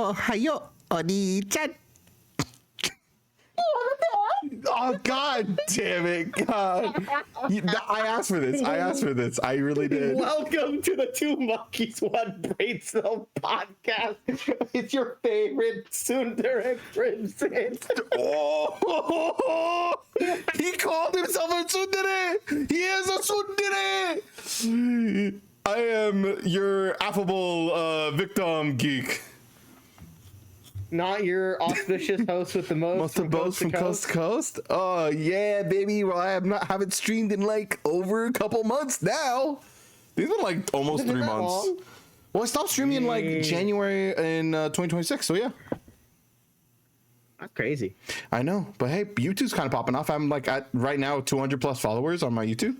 Ohayo, Oni-chan. Oh, God damn it. God. I asked for this. I really did. Welcome to the Two Monkeys, One Brain Cell podcast. It's your favorite Sundar and Crimson. Oh, he called himself a tsundere. He is a tsundere. I am your affable victim geek. Not your auspicious host with the most From coast to coast. Oh yeah, baby. Well, haven't streamed in like over a couple months now. These been like almost 3 months. Long? Well, I stopped streaming in like January in 2026. So yeah, that's crazy. I know, but hey, YouTube's kind of popping off. I'm like at right now 200 plus followers on my YouTube.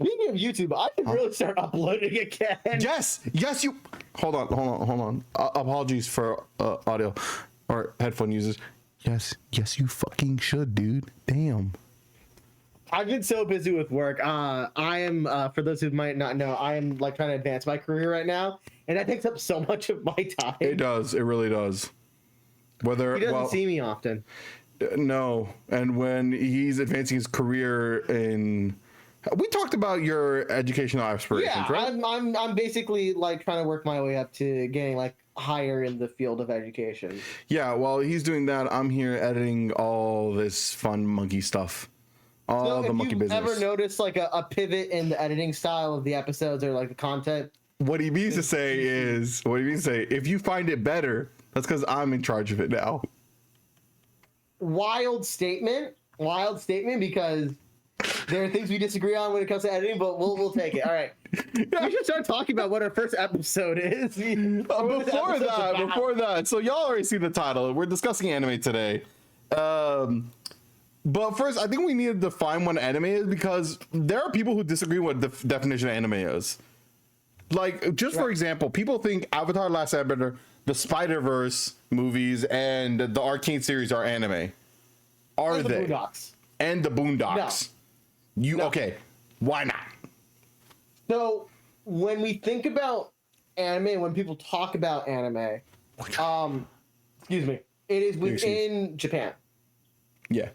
Speaking of YouTube, I can really start uploading again. Yes, you. Hold on. Apologies for audio or headphone users. Yes, you fucking should, dude. Damn. I've been so busy with work. I am, for those who might not know, I am like trying to advance my career right now, and that takes up so much of my time. It does. It really does. Whether he doesn't see me often. No, and when he's advancing his career in. We talked about your educational aspirations, right? I'm basically like trying to work my way up to getting like higher in the field of education. Yeah, while he's doing that, I'm here editing all this fun monkey stuff. All the monkey business. Ever noticed like a pivot in the editing style of the episodes or like the content? What he means to say is, if you find it better, that's because I'm in charge of it now. Wild statement because there are things we disagree on when it comes to editing, but we'll take it. All right. We should start talking about what our first episode is. Before that, so y'all already see the title. We're discussing anime today. But first, I think we need to define what anime is because there are people who disagree what the definition of anime is. Like, just for example, people think Avatar: Last Airbender, the Spider-Verse movies, and the Arcane series are anime. Are they? Boondocks. And the Boondocks. No. Okay? Why not? So when we think about anime, when people talk about anime, it is within Japan. Yeah.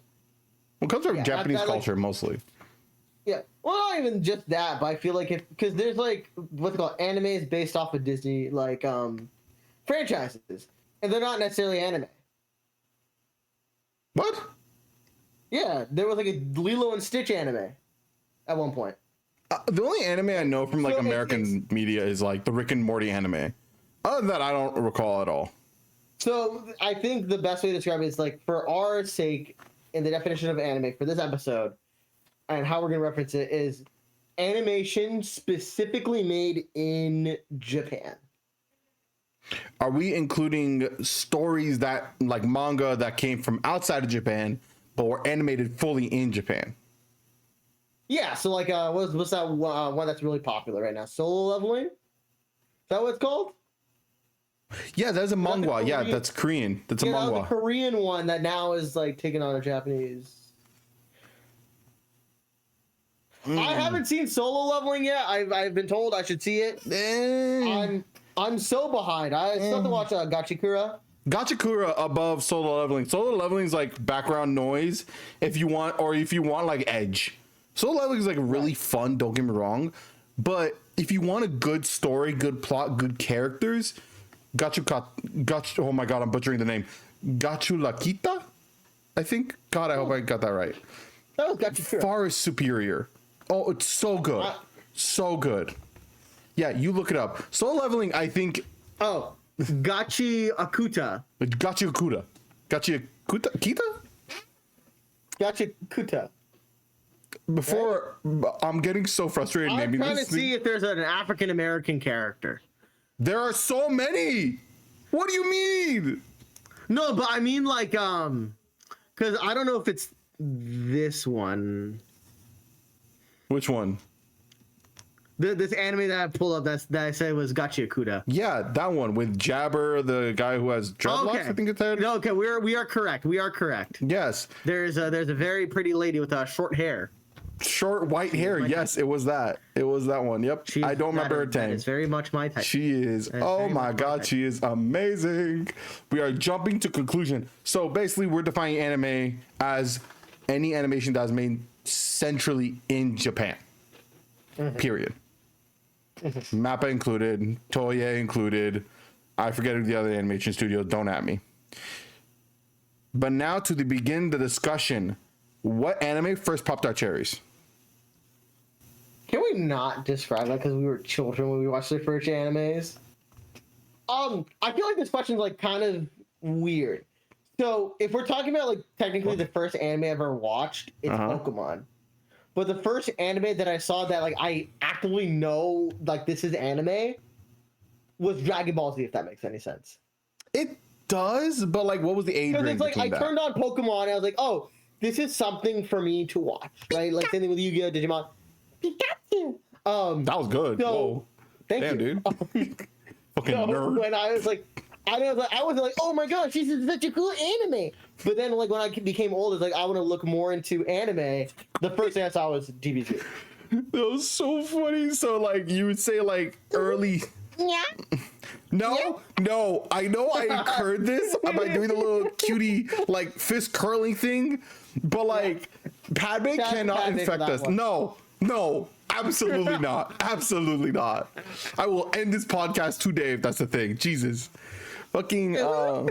Well, it comes from Japanese culture mostly. Yeah. Well, not even just that, but I feel like because there's like what's called anime is based off of Disney like franchises, and they're not necessarily anime. What? Yeah, there was like a Lilo and Stitch anime at one point. The only anime I know from like American media is like the Rick and Morty anime. Other than that, I don't recall at all. So I think the best way to describe it is like for our sake, in the definition of anime for this episode, and how we're gonna reference it is animation specifically made in Japan. Are we including stories that like manga that came from outside of Japan? But were animated fully in Japan. Yeah, so like, what's that one that's really popular right now? Solo Leveling? Is that what it's called? Yeah, that's a manga. Yeah, that's Korean. That's a manga. The Korean one that now is like taking on a Japanese. I haven't seen Solo Leveling yet. I've been told I should see it. I'm so behind. I still have to watch Gachikura. Gachikura above Solo Leveling. Solo Leveling is like background noise if you want like edge. Solo Leveling is like really fun, don't get me wrong. But if you want a good story, good plot, good characters, oh my god, I'm butchering the name. Gachulakita? I think. God, I hope I got that right. That was Gachikura. Far is superior. Oh, it's so good. So good. Yeah, you look it up. Solo Leveling, I think. Oh. Gachi Akuta. Kita? Gachi Kuta. Before, I'm getting so frustrated naming this. I'm trying to see if there's an African American character. There are so many. What do you mean? No, but I mean like because I don't know if it's this one. Which one? This anime that I pulled up that I said was Gachi Akuta. Yeah, that one with Jabber, the guy who has dreadlocks. I think it's that. No, okay, we are correct. We are correct. Yes. There's a very pretty lady with short hair. short white hair. Yes, it was that. It was that one. Yep. I don't remember her name. It's very much my type. She is. Oh my god, she is amazing. We are jumping to conclusion. So basically, we're defining anime as any animation that is made centrally in Japan. Period. Mappa included, Toei included. I forget the other animation studios. Don't at me. But now to begin the discussion. What anime first popped our cherries? Can we not describe that because we were children when we watched the first animes? I feel like this question's like kind of weird. So if we're talking about like technically the first anime I ever watched, it's Pokemon. But the first anime that I saw that like I actively know like this is anime was Dragon Ball Z, if that makes any sense. It does, but like what was the age range? Because it's like I turned on Pokemon and I was like, oh, this is something for me to watch, right? Like same thing with Yu-Gi-Oh, Digimon. Pikachu. That was good. So, whoa. Thank Damn, you. Dude. Fucking nerd. When I was like, I was like, oh my gosh, this is such a cool anime. But then, like when I became older, like I want to look more into anime. The first thing I saw was DBZ. That was so funny. So like you would say like early. Yeah. No, no. I know I incurred this by doing the little cutie like fist curling thing, but like Padme cannot Padme infect us. one. No, absolutely not. Absolutely not. I will end this podcast today if that's the thing. Jesus. Fucking So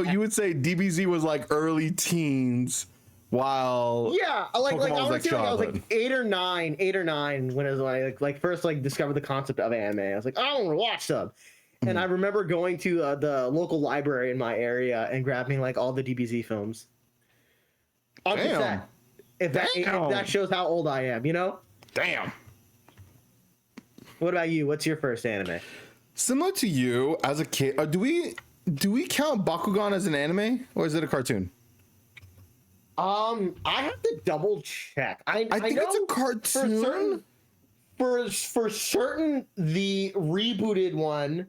you would say DBZ was like early teens while like Pokemon I was like I was like childhood. 8 or 9 when it was like first like discovered the concept of anime. I was like, I want to watch them. And I remember going to the local library in my area and grabbing like all the DBZ films. On cassette. If that shows how old I am, you know? Damn. What about you? What's your first anime? Similar to you as a kid, do we count Bakugan as an anime or is it a cartoon? I have to double check. I think know it's a cartoon. For certain, the rebooted one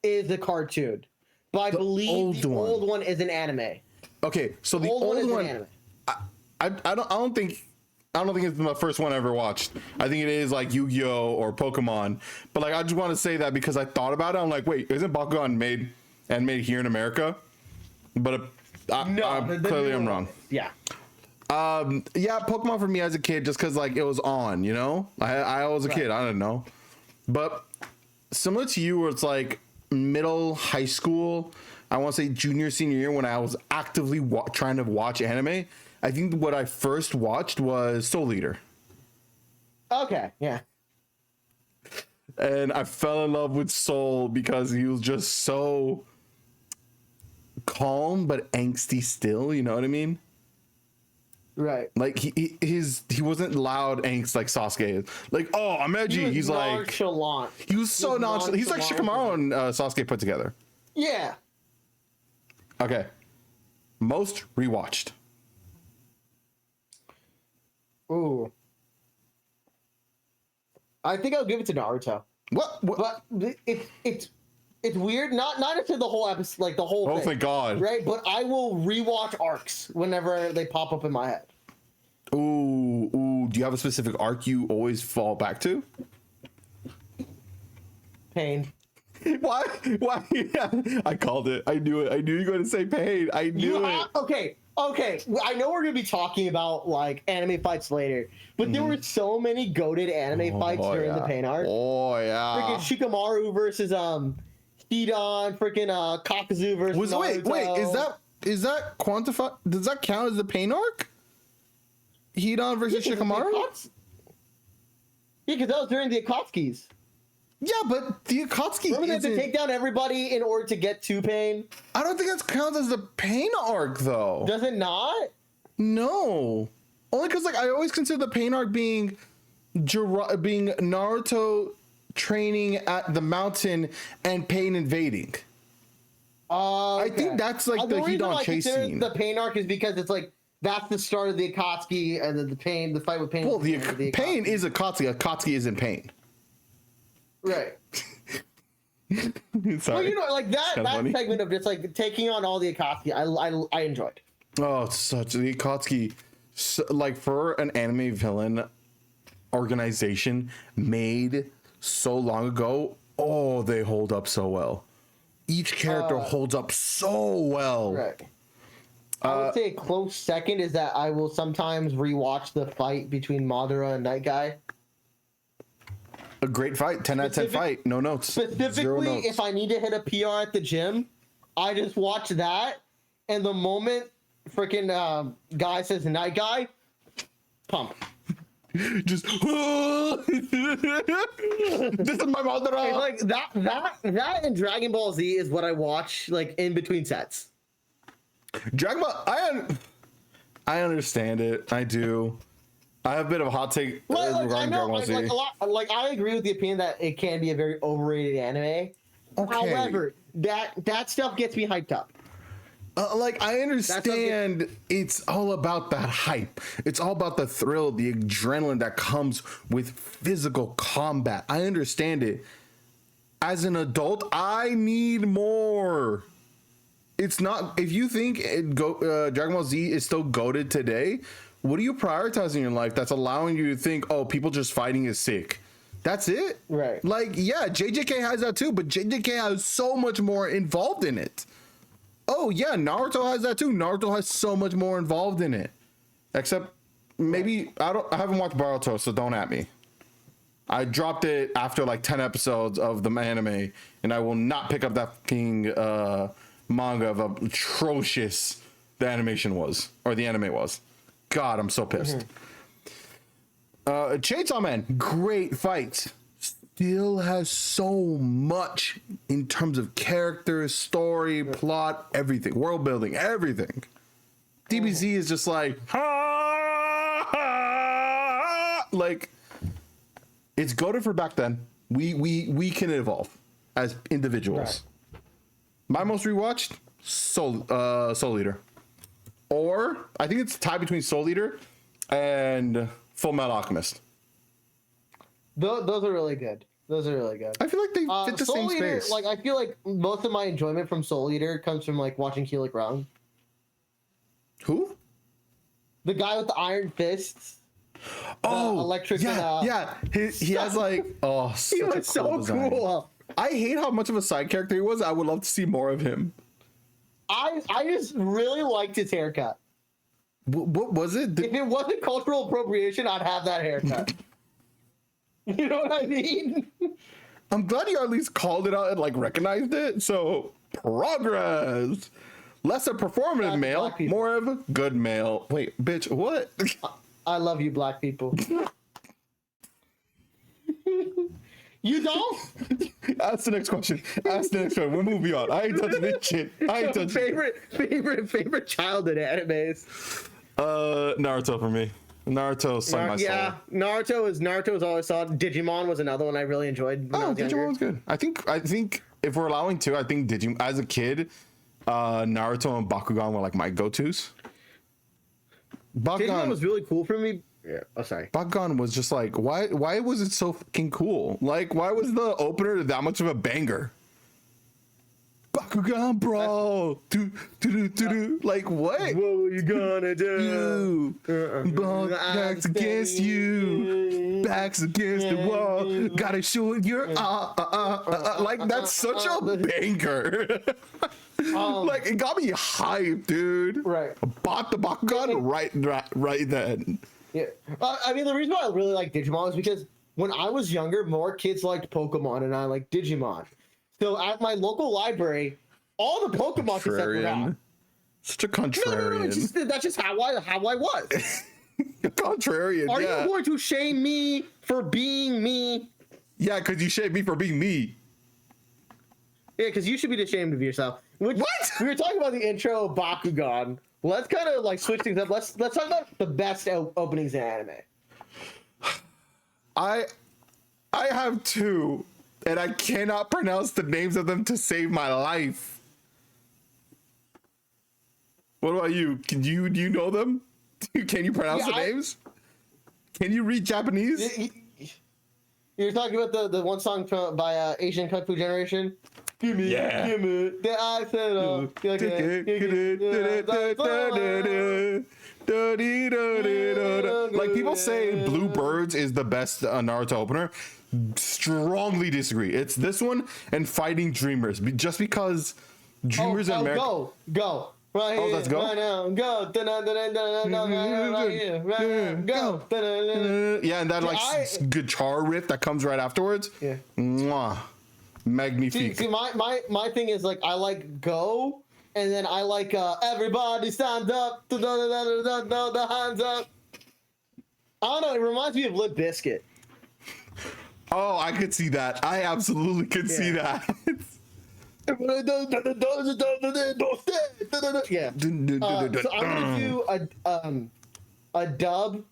is a cartoon, but I believe the old one is an anime. Okay, so the old one is an anime. I don't think it's the first one I ever watched. I think it is like Yu-Gi-Oh or Pokemon. But like I just want to say that because I thought about it. I'm like, wait, isn't Bakugan made here in America? But clearly I'm wrong. Yeah. Yeah, Pokemon for me as a kid, just because like it was on, you know. I was a kid, I don't know. But similar to you, where it's like middle high school, I want to say junior senior year when I was actively trying to watch anime. I think what I first watched was Soul Eater. Okay, yeah. And I fell in love with Soul because he was just so calm but angsty still, you know what I mean? Right. Like he wasn't loud angst like Sasuke is. Like, oh, I'm edgy. He's nonchalant. Like he was so nonchalant. He's like Shikamaru and Sasuke put together. Yeah. Okay. Most rewatched. Ooh. I think I'll give it to Naruto. What? But it's weird. Not into the whole episode, like the whole thing. Oh, thank God. Right? But I will rewatch arcs whenever they pop up in my head. Ooh. Do you have a specific arc you always fall back to? Pain. Why? I called it. I knew it. I knew you were going to say Pain. I knew it. Okay. I know we're going to be talking about like anime fights later, but there were so many goated anime fights during the Pain arc. Oh yeah. Freaking Shikamaru versus Hidan, freaking Kakuzu versus Naruto. Wait, is that quantified? Does that count as the Pain arc? Hidan versus Shikamaru? Yeah, because that was during the Akatsukis. Yeah, but the Akatsuki Remember they had to take down everybody in order to get to Pain? I don't think that counts as the Pain arc, though. Does it not? No. Only because, like, I always consider the Pain arc being Naruto training at the mountain and Pain invading. Okay. I think that's, like, the Hidan chase scene. The Pain arc is because it's, like, that's the start of the Akatsuki, and then the fight with Pain. Well, the Pain is Akatsuki. Akatsuki is in Pain. Right. Sorry. Well, you know, like that segment of just like taking on all the Akatsuki, I enjoyed. Oh, it's such the Akatsuki, like for an anime villain organization made so long ago. Oh, they hold up so well. Each character holds up so well. Right. I would say a close second is that I will sometimes rewatch the fight between Madara and Night Guy. A great fight, 10 out of 10 fight. No notes. Specifically, notes. if I need to hit a PR at the gym, I just watch that, and the moment freaking guy says Night Guy, pump. Just this is my Madara. And like that and Dragon Ball Z is what I watch like in between sets. Dragon Ball, I understand it. I do. I have a bit of a hot take regarding I know, Dragon Ball Z. a lot, I agree with the opinion that it can be a very overrated anime. Okay. However, that stuff gets me hyped up. Like, I understand it's all about that hype. It's all about the thrill, the adrenaline that comes with physical combat. I understand it. As an adult, I need more. It's not, if you think Dragon Ball Z is still goated today, what are you prioritizing in your life that's allowing you to think, oh, people just fighting is sick? That's it? Right. Like, yeah, JJK has that too, but JJK has so much more involved in it. Oh yeah, Naruto has that too. Naruto has so much more involved in it. Except maybe I haven't watched Boruto, so don't at me. I dropped it after like 10 episodes of the anime, and I will not pick up that fucking manga of atrocious the animation was, or the anime was. God, I'm so pissed. Chainsaw Man, great fight. Still has so much in terms of characters, story, plot, everything, world building, everything. DBZ is just like, like, it's goated for back then. We can evolve as individuals. Right. My most rewatched, Soul Eater, or I think it's tied between Soul Eater and Full Metal Alchemist. Those are really good. Those are really good. I feel like they fit the Soul same Eater, space. like I feel like most of my enjoyment from Soul Eater comes from like watching Keelik Wrong. Who? The guy with the iron fists. Oh, electric. Yeah. He has like he was so design. Cool. I hate how much of a side character he was. I would love to see more of him. I just really liked his haircut. What was it? If it wasn't cultural appropriation, I'd have that haircut. You know what I mean? I'm glad you at least called it out and like recognized it. So progress. Less a performative male, more of a good male. Wait, bitch, what? I love you, black people. You don't? Ask the next question. We're moving on. I ain't touching this shit. I ain't touching favorite childhood animes. Naruto for me. Naruto sung my soul. Yeah, Naruto is always solid. Digimon was another one I really enjoyed. When I was Digimon younger. was good. I think if we're allowing to, I think Digimon as a kid, Naruto and Bakugan were like my go-tos. Digimon was really cool for me. Yeah. Oh, sorry. Bakugan was just like, why was it so fucking cool? Like, why was the opener that much of a banger? Bakugan, bro. Like, what? What were you gonna do? Backs against you. Backs against the wall. Gotta show it your like, that's such a banger. Like, it got me hyped, dude. Right. Bought the Bakugan right then. Yeah. I mean, the reason why I really like Digimon is because when I was younger, more kids liked Pokemon and I liked Digimon. So at my local library, all the Pokemon cassettes were out. Such a contrarian. No, that's just how I was. Contrarian. Are you going to shame me for being me? Yeah, because you shamed me for being me. Yeah, because you should be ashamed of yourself. What? We were talking about the intro of Bakugan. Let's kind of like switch things up. Let's talk about the best openings in anime. I have two, and I cannot pronounce the names of them to save my life. What about you? Do you know them? Can you pronounce the names? Can you read Japanese? You're talking about the one song by Asian Kung Fu Generation. Give me, Yeah. give me the I said, like people say Blue Birds is the best Naruto opener. Strongly disagree. It's this one and Fighting Dreamers. Just because Dreamers in America. Go. Right here, Let's go. right now, go. Right here, right now, go. Yeah, and that guitar riff that comes right afterwards. Yeah. Mwah. Magnifique. See, my thing is like I like go, and then I like everybody stand up, the hands up. I don't know. It reminds me of Limp Bizkit. Oh, I could see that. I absolutely could see that. Yeah. So I'm gonna do a dub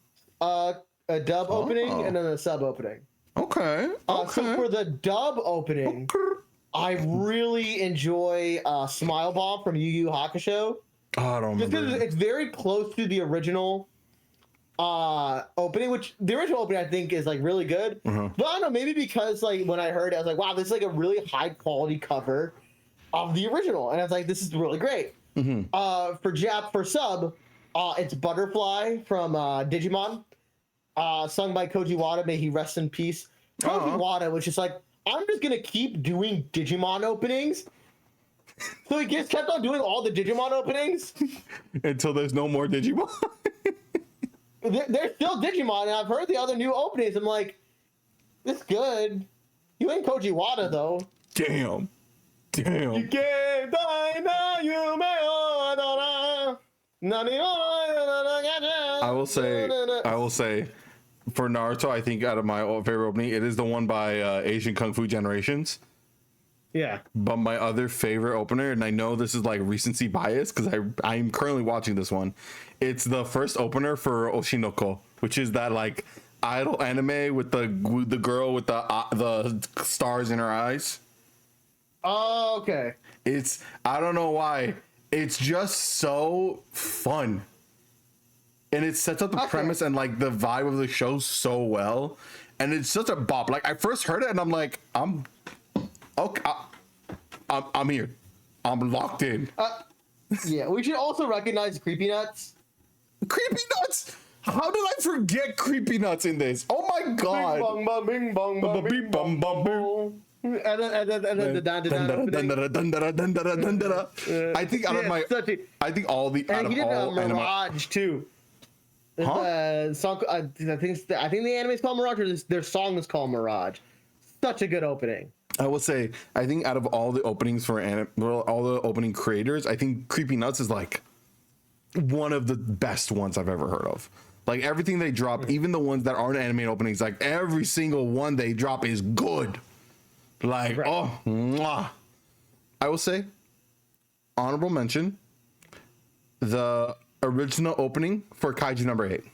opening and then a sub opening. Okay. So for the dub opening, I really enjoy Smile Bomb from Yu Yu Hakusho. Oh, I don't Just remember. because it's very close to the original opening, which the original opening I think is like really good. But I don't know, maybe because like when I heard it, I was like, wow, this is like a really high quality cover of the original, and I was like, this is really great. For sub, it's Butterfly from Digimon, sung by Koji Wada. May he rest in peace. Koji Wada was just like, I'm just gonna keep doing Digimon openings. So he just kept on doing all the Digimon openings Until there's no more Digimon. There's still Digimon, and I've heard the other new openings. I'm like, this good. You ain't Koji Wada though. Damn. You can't die now, you may I will say, for Naruto, I think out of my favorite opening, it is the one by Asian Kung Fu Generations. Yeah. But my other favorite opener, and I know this is like recency bias because I'm currently watching this one. It's the first opener for Oshinoko, which is that like idol anime with the girl with the stars in her eyes. Oh, okay. I don't know why. It's just so fun. And it sets up the premise and like the vibe of the show so well. And it's such a bop. Like I first heard it and I'm like, I'm here. I'm locked in. Yeah, we should also recognize Creepy Nuts. Creepy Nuts! How did I forget Creepy Nuts in this? Oh my god. Bing bong bing bong bong bing bong bong. And then the I think out of I think all the and out he of did all Mirage too. Song, I think the anime is called Mirage, or their song is called Mirage. Such a good opening. I will say, I think out of all the openings for all the opening creators, I think Creepy Nuts is like one of the best ones I've ever heard of. Like everything they drop, even the ones that aren't anime openings, like every single one they drop is good. Like, oh, mwah. I will say, honorable mention, the original opening for Kaiju number 8.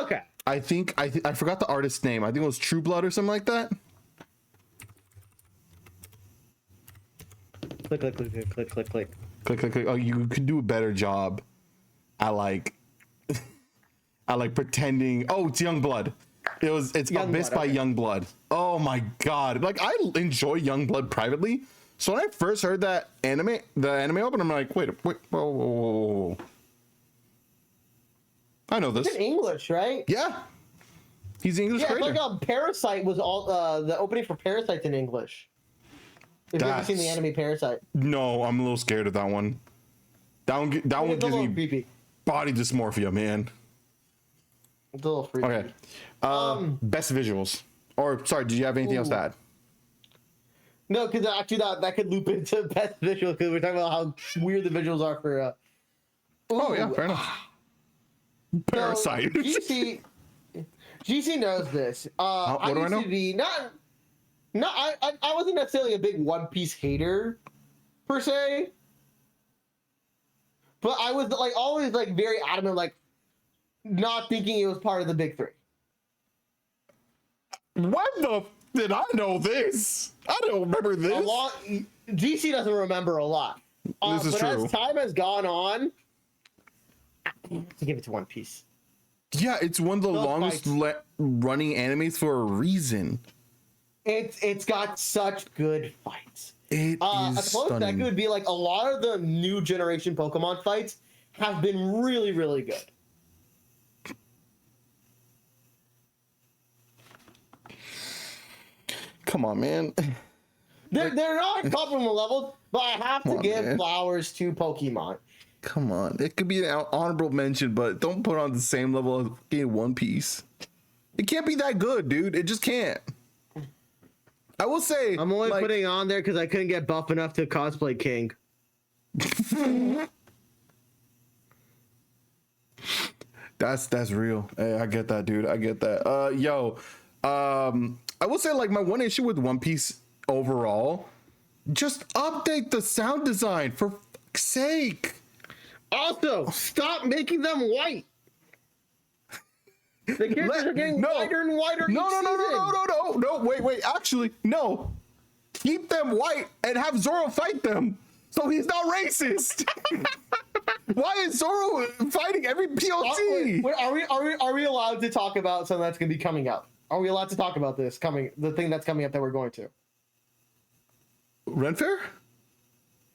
Okay. I think I forgot the artist's name. I think it was True Blood or something like that. Click. Oh, you could do a better job. I like pretending. Oh, it's Youngblood. It's Abyss by Youngblood. Oh my god! Like I enjoy Youngblood privately. So when I first heard the anime open, I'm like, wait, whoa. I know this. It's in English, right? Yeah, he's English. Yeah, creator. it's like Parasite was all the opening for Parasite's in English. If you've ever seen the anime Parasite. No, I'm a little scared of that one. That one gives me creepy. Body dysmorphia, man. It's a little freaky. Okay. Best visuals. Or sorry, did you have anything else to add? No, because actually that could loop into best visual because we're talking about how weird the visuals are for. Oh yeah, fair enough. Parasite. So, GeeC knows this. What do I know? To be I wasn't necessarily a big One Piece hater per se, but I was like always like very adamant, like not thinking it was part of the big three. When the did I know this? I don't remember this. GeeC doesn't remember a lot. This is but true. As time has gone on, I have to give it to One Piece. Yeah, it's one of the longest running animes for a reason. It's got such good fights. It is a close second stunning. would be like a lot of the new generation Pokemon fights have been really, really good. Come on, man. They're not comparable levels, but I have to give flowers to Pokemon. Come on, it could be an honorable mention, but don't put on the same level of fucking One Piece. It can't be that good, dude. It just can't. I will say, I'm only putting it on there because I couldn't get buff enough to cosplay King. That's real. Hey, I get that, dude. I get that. I will say, like, my one issue with One Piece overall, just update the sound design for fuck's sake. Also, stop making them white. The characters are getting whiter and whiter. No. Wait. Actually, no. Keep them white and have Zoro fight them, so he's not racist. Why is Zoro fighting every POC? Wait, are we allowed to talk about something that's going to be coming up? Are we allowed to talk about the thing that's coming up that we're going to? Renfair?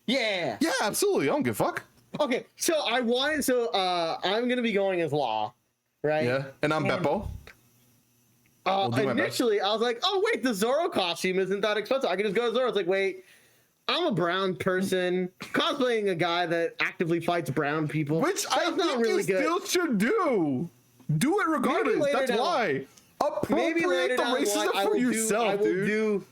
Yeah. Yeah, absolutely. I don't give a fuck. Okay, so I'm going to be going as Law, right? Yeah, and I'm Beppo. Initially, I was like, oh, wait, the Zoro costume isn't that expensive. I can just go to Zoro. It's like, wait, I'm a brown person cosplaying a guy that actively fights brown people. Which I think not really you still should do. Do it regardless. That's why. Appropriate the racism for yourself, dude.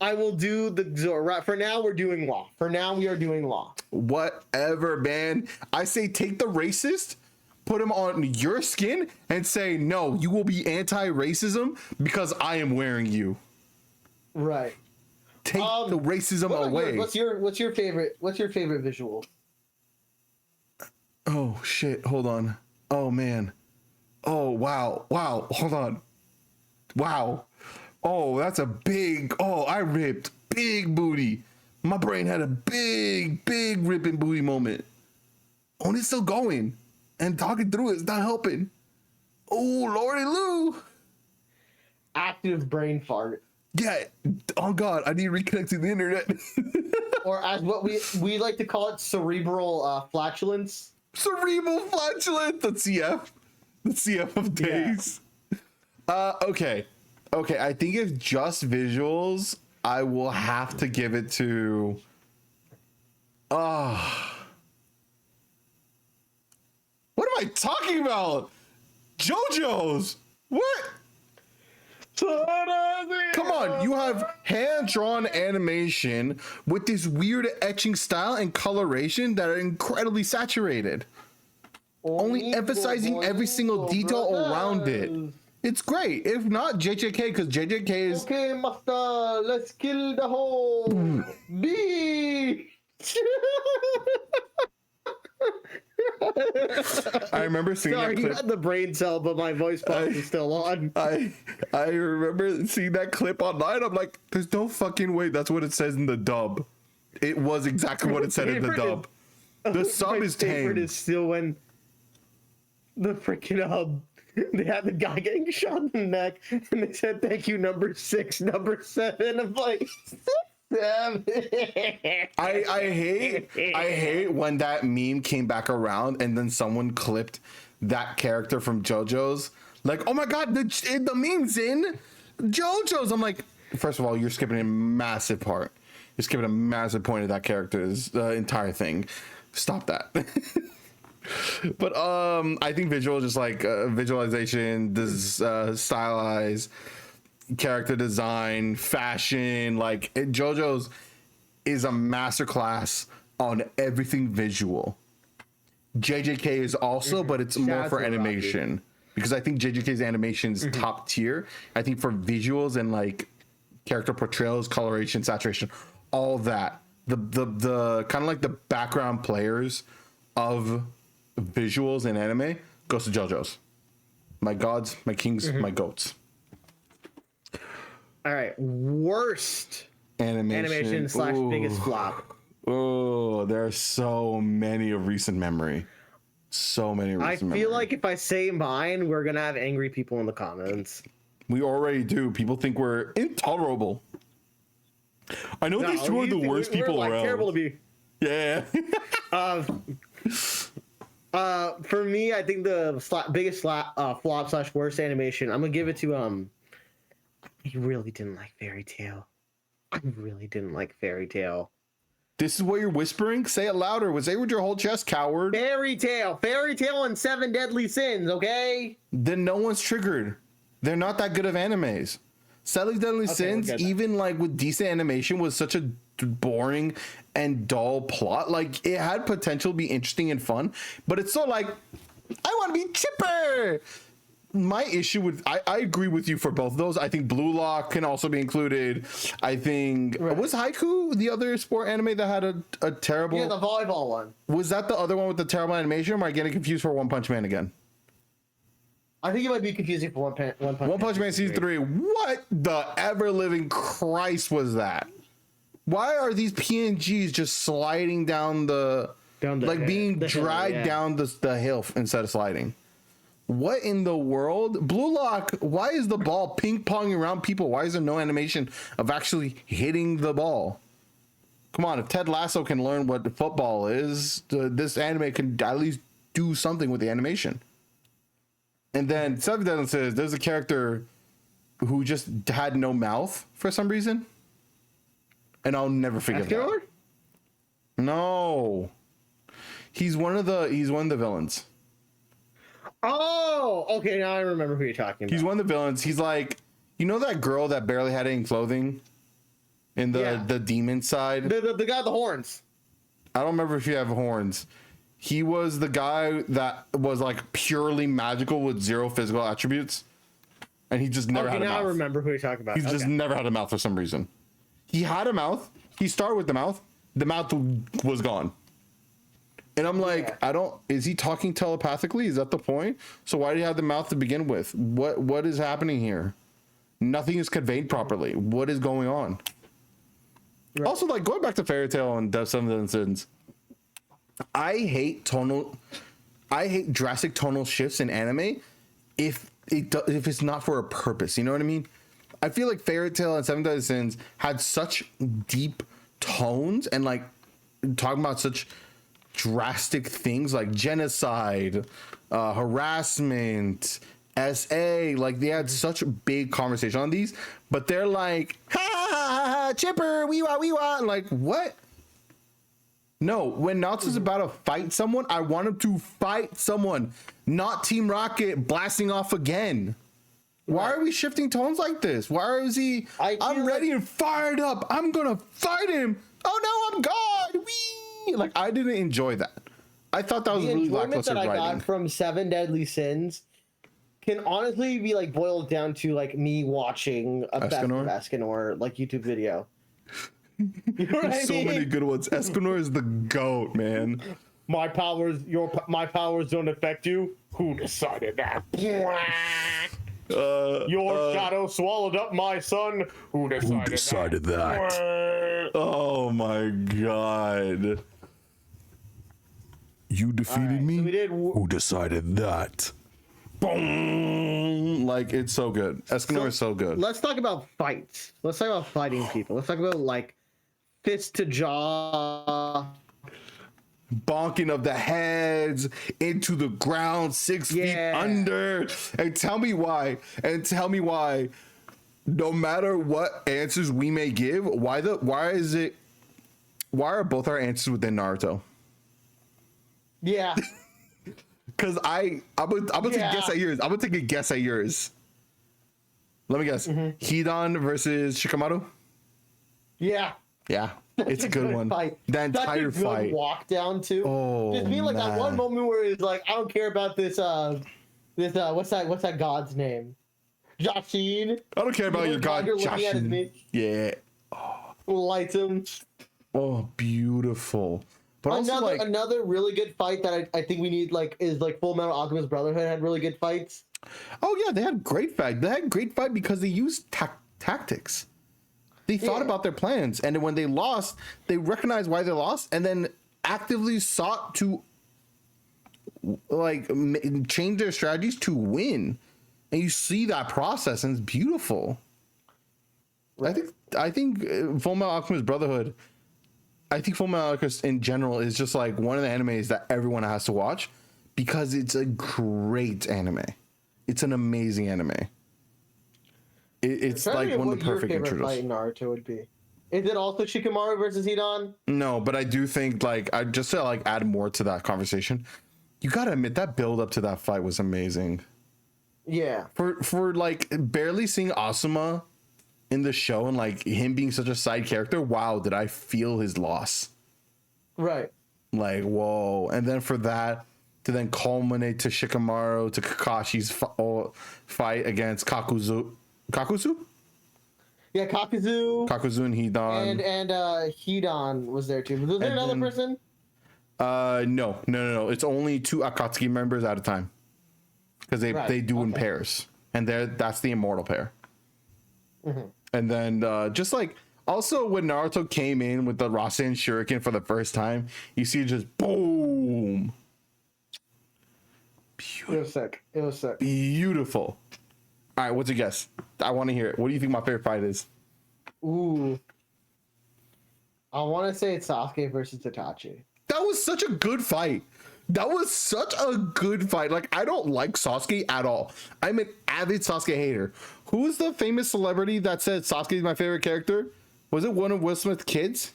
I will do the Zoro. For now, we're doing Law. For now, we are doing Law. Whatever, man. I say take the racist, put him on your skin, and say, no, you will be anti-racism because I am wearing you. Right. Take the racism away. What's your favorite visual? Oh shit, hold on. Oh man. Oh wow. Hold on. Wow. Oh, that's a big, I ripped big booty. My brain had a big ripping booty moment. Oh, and it's still going. And talking through it's not helping. Oh, Lordy Lou. Active brain fart. Yeah. Oh God, I need to reconnect to the internet. Or as what we like to call it, cerebral flatulence. Cerebral flatulence. The CF of days. Yeah. Okay. I think if just visuals, I will have to give it to. What am I talking about? JoJo's. What? Come on, you have hand-drawn animation with this weird etching style and coloration that are incredibly saturated. Only emphasizing every single detail around it. It's great. If not, JJK, because JJK is... Okay, master, let's kill the whole bee. I remember seeing that clip. You had the brain cell, but my voice box is still on. I remember seeing that clip online. I'm like, there's no fucking way that's what it says in the dub. It was exactly what it said in the dub. The sub is tame. My favorite is still when the freaking they had the guy getting shot in the neck, and they said, "Thank you, number 6, number 7." I'm like, 7. I hate when that meme came back around, and then someone clipped that character from JoJo's. Like, oh my God, the meme's in JoJo's. I'm like, first of all, you're skipping a massive part. You're skipping a massive point of that character's entire thing. Stop that. But I think visual, just like visualization, stylized character design, fashion, like JoJo's is a masterclass on everything visual. JJK is also, but it's more for animation, because I think JJK's animation is top tier. I think for visuals and like character portrayals, coloration, saturation, all that, the kind of like the background players of visuals in anime goes to JoJo's. My gods, my kings, my goats. All right, worst animation / biggest flop. Oh, there are so many of recent memory. So many I recent feel memories. like if I say mine, we're gonna have angry people in the comments. We already do. People think we're intolerable. I know these two are the worst people like around. terrible to be. Yeah. For me, I think the biggest flop slash worst animation, I'm gonna give it to I really didn't like Fairy Tail. I really didn't like Fairy Tail. This is what you're whispering? Say it louder. Say it with your whole chest, coward. Fairy Tail, and Seven Deadly Sins. Okay. Then no one's triggered. They're not that good of animes. Seven Deadly Sins, even like with decent animation, was such a boring and dull plot. Like it had potential to be interesting and fun, but it's so like I want to be chipper. My issue with I agree with you for both of those. I think Blue Lock can also be included. I think was Haiku the other sport anime that had a terrible? Yeah, the volleyball one. Was that the other one with the terrible animation? Or am I getting confused for One Punch Man again? I think it might be confusing for One Punch Man season 3. What the ever living Christ was that? Why are these PNGs just sliding down being dragged down the hill instead of sliding? What in the world? Blue Lock, why is the ball ping-ponging around people? Why is there no animation of actually hitting the ball? Come on, if Ted Lasso can learn what football is, this anime can at least do something with the animation. And then Seven Deadly says there's a character who just had no mouth for some reason. And I'll never forget that. No. He's one of the villains. Oh, okay. Now I remember who you're talking about. He's one of the villains. He's like, you know that girl that barely had any clothing in the demon side? The guy with the horns. I don't remember if he had horns. He was the guy that was like purely magical with zero physical attributes. And he just never had a mouth. I remember who you're talking about. He's just never had a mouth for some reason. He had a mouth. He started with the mouth. The mouth was gone. And I'm like, is he talking telepathically? Is that the point? So why do you have the mouth to begin with? What is happening here? Nothing is conveyed properly. What is going on? Right. Also, like going back to Fairy Tail and Seven Deadly Sins, I hate drastic tonal shifts in anime if it's not for a purpose. You know what I mean? I feel like Fairy Tail and Seven Deadly Sins had such deep tones and like talking about such drastic things like genocide, harassment, SA. Like they had such a big conversation on these, but they're like, ha ha ha, ha chipper, we want. Like what? No, when Natsu's about to fight someone, I want him to fight someone, not Team Rocket blasting off again. Why are we shifting tones like this? Why is he? I'm ready and fired up. I'm gonna fight him. Oh no, I'm God. Wee! Like I didn't enjoy that. I thought that was really lackluster writing. The enjoyment that I got from Seven Deadly Sins can honestly be like boiled down to like me watching a Escanor like YouTube video. You know There's so many good ones. Escanor is the GOAT, man. My powers don't affect you. Who decided that? Your shadow swallowed up my son. Who decided that? Oh my God. You defeated me? So Who decided that? Boom! Like, it's so good. Escanor is so good. Let's talk about fights. Let's talk about fighting people. Let's talk about, like, fist to jaw. Bonking of the heads into the ground 6 feet under. And tell me why. No matter what answers we may give, why are both our answers within Naruto? Yeah. Because I'm gonna take a guess at yours. I'm gonna take a guess at yours. Let me guess. Hidan versus Shikamaru? Yeah. Yeah. It's a good one. Fight. The entire fight. Walk down too. Oh, just being like that one moment where it's like, I don't care about this what's that god's name? Jashin. I don't care about your god Jashin. Yeah. Lights him. Oh, beautiful. But another really good fight that I think we need is Full Metal Alchemist Brotherhood had really good fights. Oh yeah, they had great fight. They had great fight because they used tactics. They thought about their plans, and when they lost, they recognized why they lost, and then actively sought to like change their strategies to win, and you see that process, and it's beautiful. Right. I think Full Metal Alchemist Brotherhood. I think Full Metal Alchemist in general is just like one of the animes that everyone has to watch because it's a great anime. It's an amazing anime. It's like one of the perfect intros. Fight in Naruto would be. Is it also Shikamaru versus Hidan? No, but I do think like I just to like add more to that conversation. You gotta admit that build up to that fight was amazing. Yeah. For like barely seeing Asuma in the show and like him being such a side character, wow, did I feel his loss? Right. Like whoa, and then for that to then culminate to Shikamaru to Kakashi's fight against Kakuzu. Yeah, Kakuzu and Hidan. And Hidan was there too. Was there another person? No. It's only 2 Akatsuki members at a time. Because they do in pairs. And that's the immortal pair. Mm-hmm. And then just like also when Naruto came in with the Rasen Shuriken for the first time, you see just boom. Beautiful. It was sick. Beautiful. All right, what's your guess? I want to hear it. What do you think my favorite fight is? Ooh. I want to say it's Sasuke versus Itachi. That was such a good fight. Like, I don't like Sasuke at all. I'm an avid Sasuke hater. Who is the famous celebrity that said Sasuke is my favorite character? Was it one of Will Smith's kids?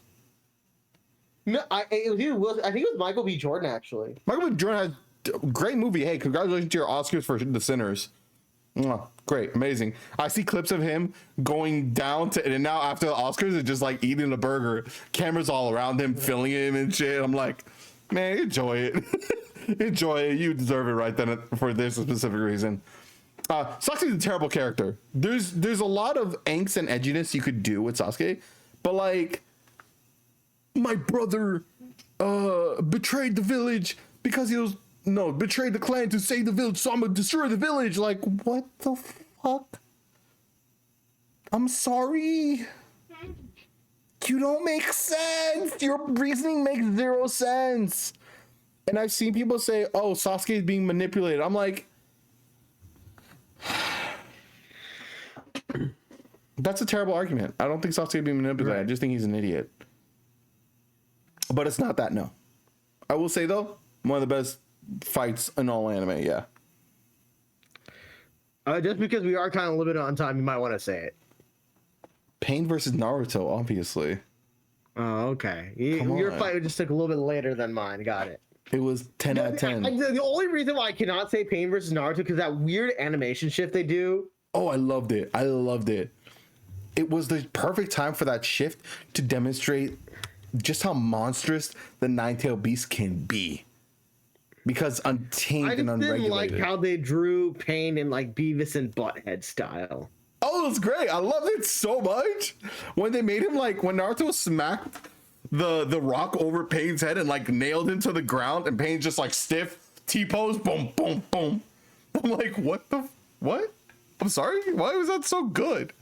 No, I think it was Michael B. Jordan, actually. Michael B. Jordan has a great movie. Hey, congratulations to your Oscars for The Sinners. Oh, great, amazing. I see clips of him going down to and now after the Oscars and just like eating a burger. Cameras all around him, filming him and shit. I'm like, man, enjoy it. Enjoy it. You deserve it right then for this specific reason. Sasuke's a terrible character. There's a lot of angst and edginess you could do with Sasuke, but like, my brother betrayed the village because he was betrayed the clan to save the village, so I'm gonna destroy the village. Like, what the fuck? I'm sorry. You don't make sense. Your reasoning makes 0 sense. And I've seen people say, oh, Sasuke is being manipulated. I'm like, that's a terrible argument. I don't think Sasuke is being manipulated. Right. I just think he's an idiot. But it's not that, no. I will say, though, one of the best fights in all anime, yeah. Just because we are kind of limited on time, you might want to say it. Pain versus Naruto, obviously. Oh, okay. Your fight just took a little bit later than mine. Got it. It was 10 out of 10. The only reason why I cannot say Pain versus Naruto because that weird animation shift they do. Oh, I loved it. It was the perfect time for that shift to demonstrate just how monstrous the Nine-Tailed Beast can be. Because untamed and unregulated. I didn't like how they drew Pain in like Beavis and Butthead style. Oh, it was great. I loved it so much. When they made him like, when Naruto smacked the rock over Pain's head and like nailed him to the ground and Pain just like stiff T-pose, boom, boom, boom. I'm like, what? I'm sorry? Why was that so good?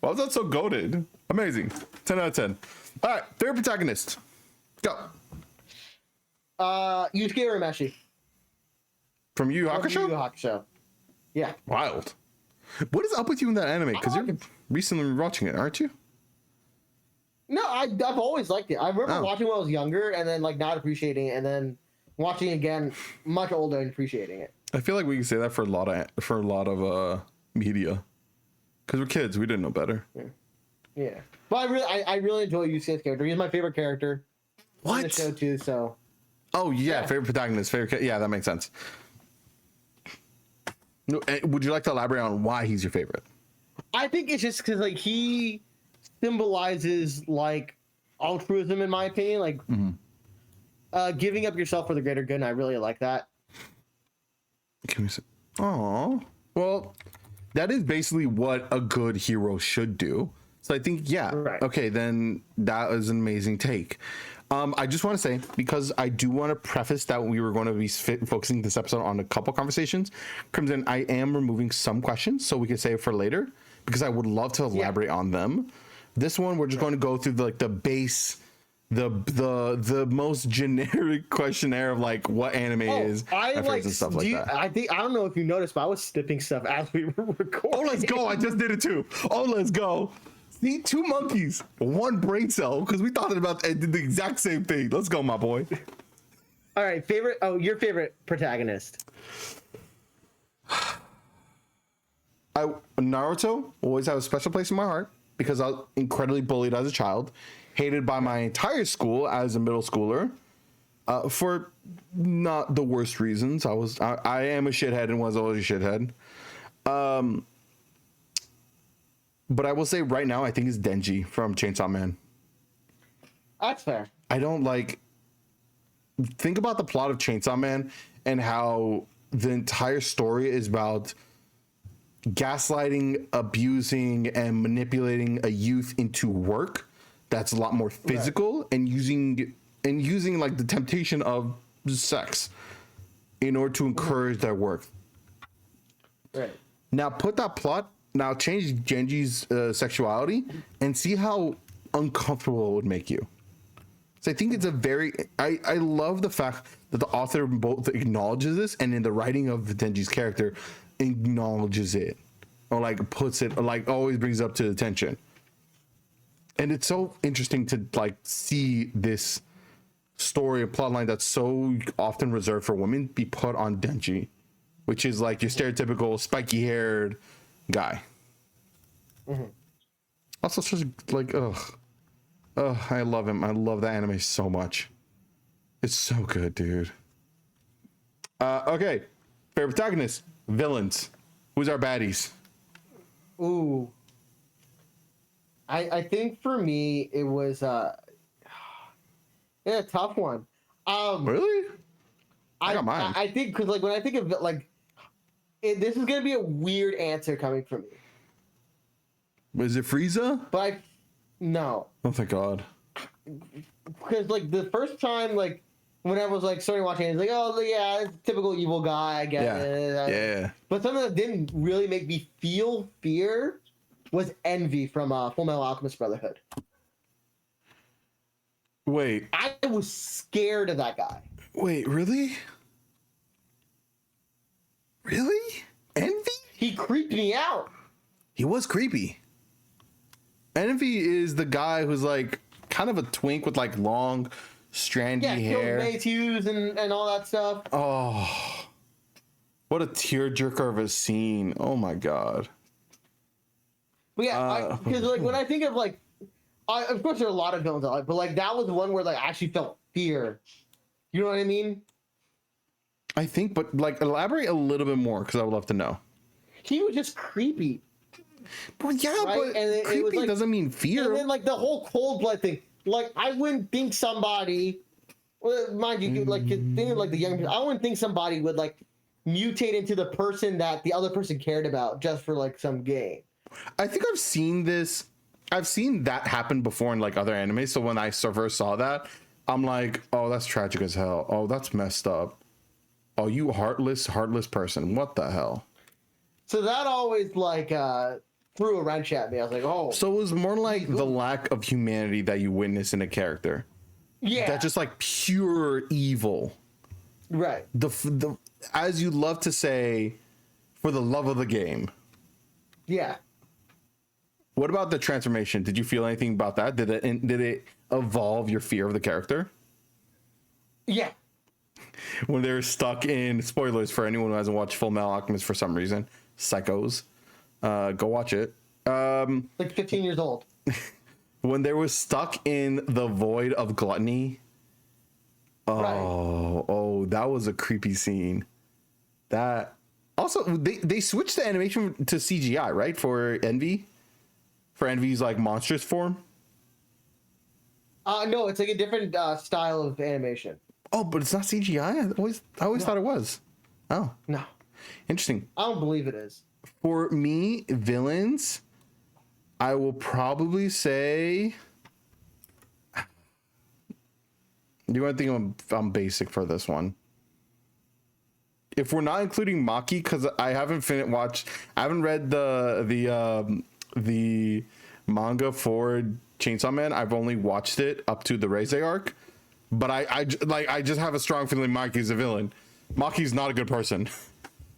Why was that so goated? Amazing. 10 out of 10. All right, favorite protagonist. Go. Yusuke Urameshi. From Yu Yu Hakusho? Yu Yu Hakusho. Yeah. Wild. What is up with you in that anime? Because you're recently watching it, aren't you? No, I've always liked it. I remember watching when I was younger and then like not appreciating it, and then watching it again much older and appreciating it. I feel like we can say that for a lot of media. Because we're kids, we didn't know better. Yeah. But I really enjoy Yusuke's character. He's my favorite character. What? In the show too, so. Oh yeah, favorite protagonist, yeah, that makes sense. Would you like to elaborate on why he's your favorite? I think it's just because like he symbolizes like altruism in my opinion, like giving up yourself for the greater good, and I really like that. Can we say? Oh, well, that is basically what a good hero should do. So I think, okay, then that is an amazing take. I just want to say, because I do want to preface that we were going to be focusing this episode on a couple conversations. Crimson, I am removing some questions so we can save for later, because I would love to elaborate on them. This one, we're just going to go through the base the most generic questionnaire of like what anime is. I at like first and stuff like that. I don't know if you noticed, but I was snipping stuff as we were recording. Oh, let's go! I just did it too. Oh, let's go! See, 2 monkeys, 1 brain cell, because we thought about and did the exact same thing. Let's go, my boy. All right, your favorite protagonist. Naruto always have a special place in my heart because I was incredibly bullied as a child, hated by my entire school as a middle schooler, for not the worst reasons. I am a shithead and was always a shithead. But I will say right now, I think it's Denji from Chainsaw Man. That's fair. I don't like. Think about the plot of Chainsaw Man and how the entire story is about gaslighting, abusing, and manipulating a youth into work that's a lot more physical, right, and using like the temptation of sex in order to encourage their work. Right. Now change Genji's sexuality and see how uncomfortable it would make you. So I think it's I love the fact that the author both acknowledges this and in the writing of Denji's character acknowledges it or like puts it, or like always brings up to attention. And it's so interesting to like see this story and plotline that's so often reserved for women be put on Denji, which is like your stereotypical spiky haired guy. Mm-hmm. Also such like I love him. I love that anime so much. It's so good, dude. Okay, favorite protagonist, villains. Who's our baddies? Ooh, I think for me it was a tough one. Really? I got mine. I think because like when I think of like this is gonna be a weird answer coming from me. Is it Frieza? But no. Oh thank God. Because like the first time, like when I was like starting watching, it's like, oh yeah, it's a typical evil guy, I guess. Yeah. But something that didn't really make me feel fear was Envy from Full Metal Alchemist Brotherhood. Wait. I was scared of that guy. Wait, really? Really? Envy? He creeped me out. He was creepy. Envy is the guy who's like kind of a twink with like long, strandy hair. Yeah, Hughes and all that stuff. Oh, what a tearjerker of a scene! Oh my God. But yeah, because like when I think of like, of course there are a lot of villains I like, but like that was one where like I actually felt fear. You know what I mean? I think, but like elaborate a little bit more because I would love to know. He was just creepy. But yeah, right? But creepy like, doesn't mean fear. And then like the whole cold blood thing. Like I wouldn't think somebody, well, mind you, like thinking like the young people, I wouldn't think somebody would like mutate into the person that the other person cared about just for like some game. I think I've seen this. I've seen that happen before in like other animes. So when I first saw that, I'm like, oh, that's tragic as hell. Oh, that's messed up. Oh, you heartless person. What the hell? So that always like threw a wrench at me. I was like, oh. So it was more like the lack of humanity that you witness in a character. Yeah. That's just like pure evil. Right. The as you love to say, for the love of the game. Yeah. What about the transformation? Did you feel anything about that? Did it evolve your fear of the character? Yeah. When they're stuck in, spoilers for anyone who hasn't watched Full Metal Alchemist for some reason, psychos, go watch it. Like 15 years old. When they were stuck in the void of gluttony. Oh, that was a creepy scene. That also they switched the animation to CGI, right? For Envy. For Envy's like monstrous form? No, it's like a different style of animation. Oh, but it's not CGI? I always thought it was. Oh. No. Interesting. I don't believe it is. For me, villains, I will probably say... You want to think I'm basic for this one? If we're not including Maki, because I haven't read the manga for Chainsaw Man. I've only watched it up to the Reze arc, but I just have a strong feeling Maki's a villain. Maki's not a good person.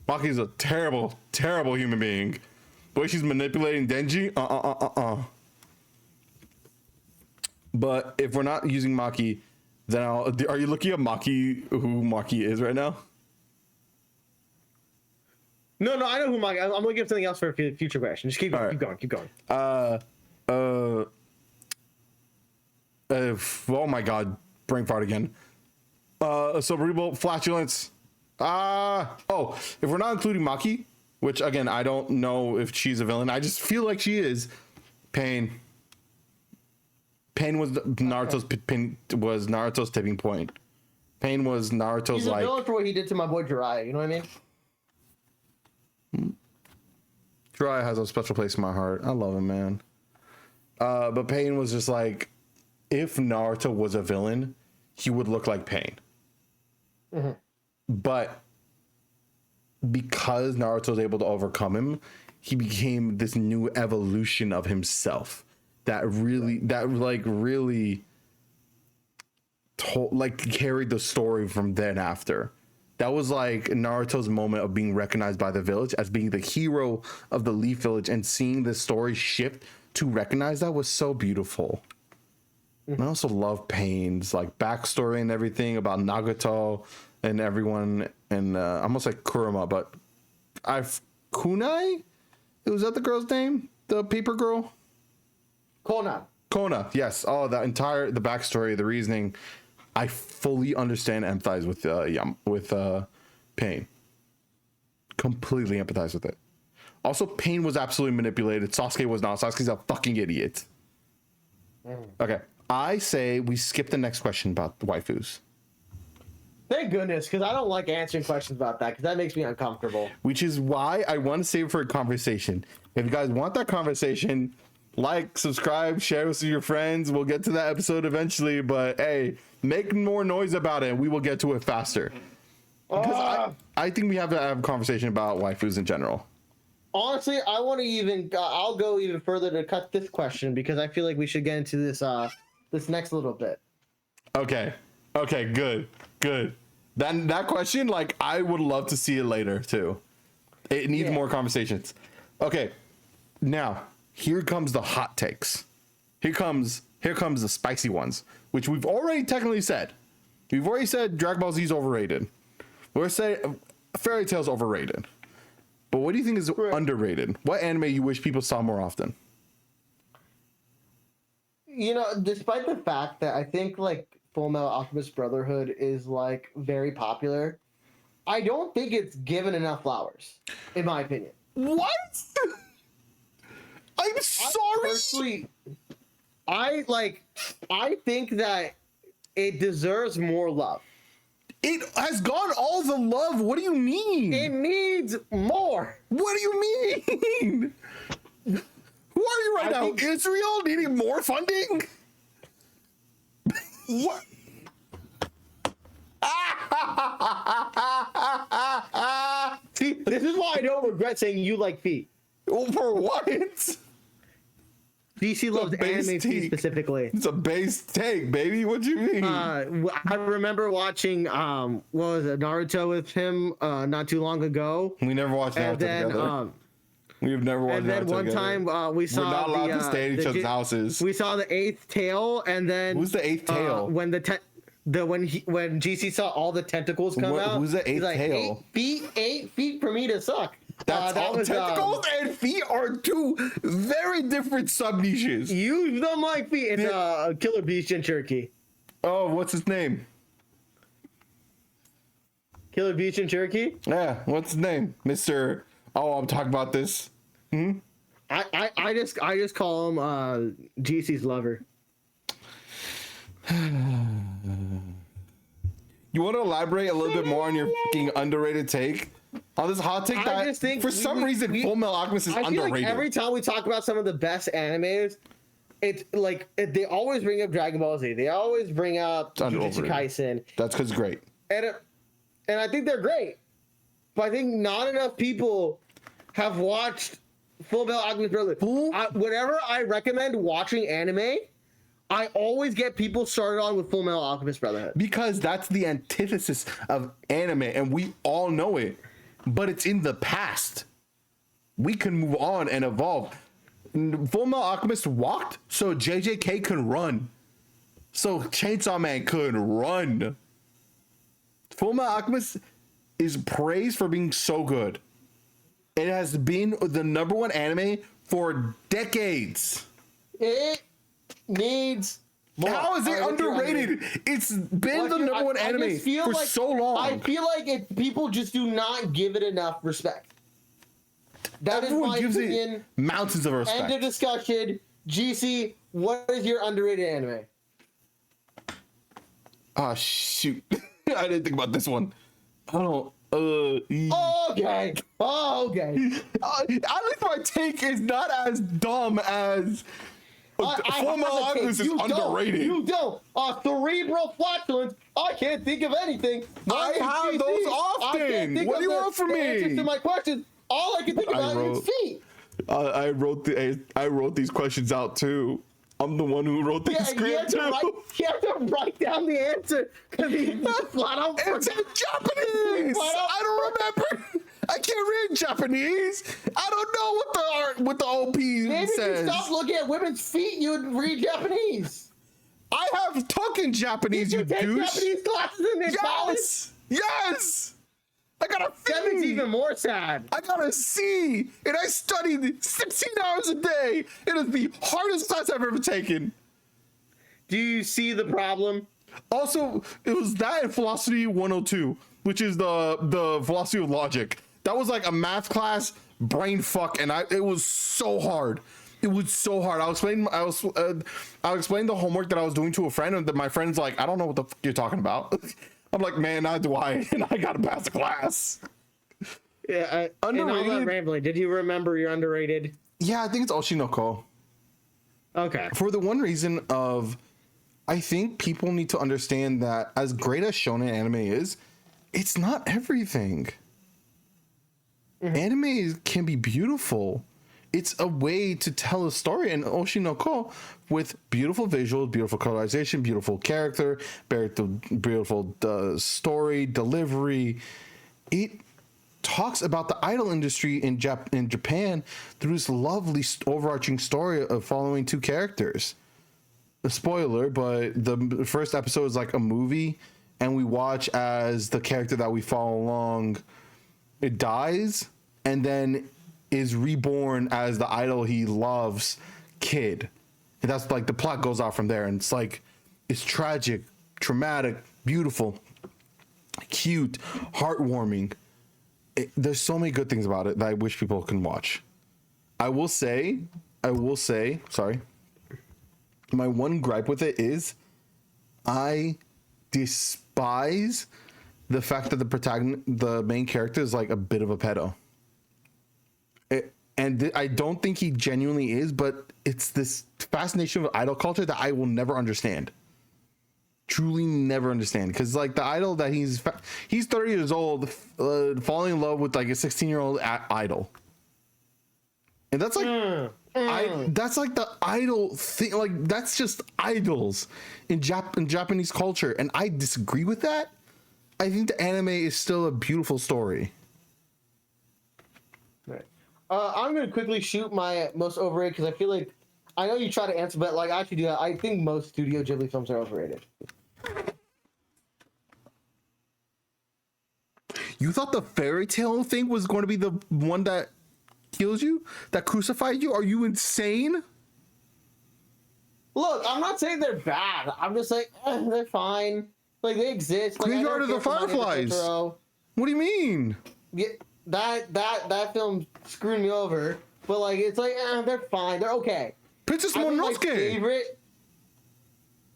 Maki's a terrible, terrible human being. The way she's manipulating Denji, But if we're not using Maki, then are you looking at Maki, who Maki is right now? No, I know who Maki. I'm looking up something else for a future question. Just keep going, right. keep going. Oh my god, brain fart again. Cerebral flatulence. If we're not including Maki, which again I don't know if she's a villain, I just feel like she is. Pain was Naruto's tipping point. Pain was Naruto's He's a villain for what he did to my boy Jiraiya. You know what I mean? Jiraiya has a special place in my heart. I love him, man. But Pain was just like, if Naruto was a villain, he would look like Pain. Mm-hmm. But because Naruto was able to overcome him, he became this new evolution of himself that really carried the story from then after. That was like Naruto's moment of being recognized by the village as being the hero of the Leaf Village, and seeing the story shift to recognize that was so beautiful. And I also love Pain's like backstory and everything about Nagato and everyone, and almost like Kurama, but Kunai? Was that the girl's name? The paper girl? Kona, yes. Oh, the backstory, the reasoning. I fully understand and empathize with Pain. Completely empathize with it. Also, Pain was absolutely manipulated. Sasuke was not. Sasuke's a fucking idiot. Okay. I say we skip the next question about the waifus. Thank goodness, because I don't like answering questions about that, because that makes me uncomfortable. Which is why I want to save it for a conversation. If you guys want that conversation, like, subscribe, share with your friends. We'll get to that episode eventually, but hey, make more noise about it and we will get to it faster. Because I think we have to have a conversation about waifus in general. Honestly, I'll go even further to cut this question, because I feel like we should get into this this next little bit. Okay, good. Then that question, like, I would love to see it later too. It needs more conversations. Okay, now here comes the hot takes. Here comes the spicy ones, which we've already technically said. We've already said Dragon Ball Z is overrated. We're saying Fairy Tail's overrated. But what do you think is underrated? What anime you wish people saw more often? You know, despite the fact that I think like Full Metal Alchemist Brotherhood is like very popular, I don't think it's given enough flowers, in my opinion. What? I'm sorry. I think that it deserves more love. It has gotten all the love. What do you mean? It needs more. What do you mean? Who are you right now? Israel needing more funding? What? See, this is why I don't regret saying you like feet. For what? GeeC loves anime feet specifically. It's a base take, baby. What you mean? I remember watching what was it, Naruto with him not too long ago. We never watched Naruto together. We've never watched Naruto together. And then one time we saw we're not allowed to stay at each other's houses. We saw the eighth tail, and then who's the eighth tail? When GeeC saw all the tentacles come out. Who's the eighth tail? 8 feet for me to suck. That's all. Tentacles and feet are two very different sub niches. Use them like feet. It's Killer Beast Jinchuriki. Oh, what's his name? Killer Beast Jinchuriki? Yeah, what's his name? Mr. Oh, I'm talking about this. I just call him GeeC's lover. You want to elaborate a little bit more on your fucking underrated take? On this hot take that for some reason Full Metal Alchemist is underrated. Like every time we talk about some of the best animes, it's like they always bring up Dragon Ball Z. They always bring up Jujutsu Kaisen. That's because it's great. And I think they're great. But I think not enough people have watched Full Metal Alchemist Brotherhood. Whenever I recommend watching anime, I always get people started on with Full Metal Alchemist Brotherhood. Because that's the antithesis of anime, and we all know it. But it's in the past. We can move on and evolve. Full Metal Alchemist walked so JJK could run. So Chainsaw Man could run. Full Metal Alchemist is praised for being so good. It has been the #1 anime for decades. It needs more. How is it underrated? It's been the #1 anime for like, so long. I feel like people just do not give it enough respect. That Everyone is my gives opinion. it mountains of respect. End of discussion. GeeC, what is your underrated anime? Oh shoot. I didn't think about this one. I don't Okay. Okay. at least my take is not as dumb as Full Metal Alchemist is underrated. You don't. Cerebral flatulence. I can't think of anything. I have GeeC, those often. What do you want from me? Answers to my questions. All I can think about is feet. I wrote these questions out too. I'm the one who wrote the script too. You have to write down the answer because he's flat out. It's in Japanese. I don't remember. I can't read Japanese. I don't know what the OP Maybe says. if you stop looking at women's feet, you would read Japanese. I have talking Japanese, you take douche. Japanese classes in college? Yes. I got a C. That makes even more sad. I got a C, and I studied 16 hours a day. It is the hardest class I've ever taken. Do you see the problem? Also, it was that and Philosophy 102, which is the philosophy of logic. That was like a math class, brain fuck, and it was so hard. It was so hard. I'll explain the homework that I was doing to a friend, and that my friend's like, I don't know what the fuck you're talking about. I'm like, man, neither do I, and I gotta pass the class. Yeah, underrated. And all that rambling. Did you remember your underrated? Yeah, I think it's Oshinoko. Okay. For the one reason of, I think people need to understand that as great as shonen anime is, it's not everything. Mm-hmm. Anime can be beautiful. It's a way to tell a story, and Oshinoko, with beautiful visuals, beautiful colorization, beautiful character, beautiful story, delivery, it talks about the idol industry in Japan through this lovely overarching story of following two characters. A spoiler, but the first episode is like a movie, and we watch as the character that we follow along, it dies, and then is reborn as the idol he loves kid. And that's like the plot goes out from there, and it's like it's tragic, traumatic, beautiful, cute, heartwarming. There's so many good things about it that I wish people can watch. I will say, sorry, my one gripe with it is I despise the fact that the main character is like a bit of a pedo. I don't think he genuinely is, but it's this fascination with idol culture that I will never understand. Truly never understand. Because like the idol that he's 30 years old, falling in love with like a 16-year-old idol. And that's like, that's like the idol thing. Like that's just idols in Japanese culture. And I disagree with that. I think the anime is still a beautiful story. Right. I'm gonna quickly shoot my most overrated because I feel like I know you try to answer, but like I actually do that. I think most Studio Ghibli films are overrated. You thought the fairy tale thing was going to be the one that kills you, that crucified you? Are you insane? Look, I'm not saying they're bad. I'm just like they're fine. Like they exist. Like, Graveyard of the Fireflies. What do you mean? Yeah, that film screwed me over. But like it's like they're fine. They're okay. Princess Mononoke.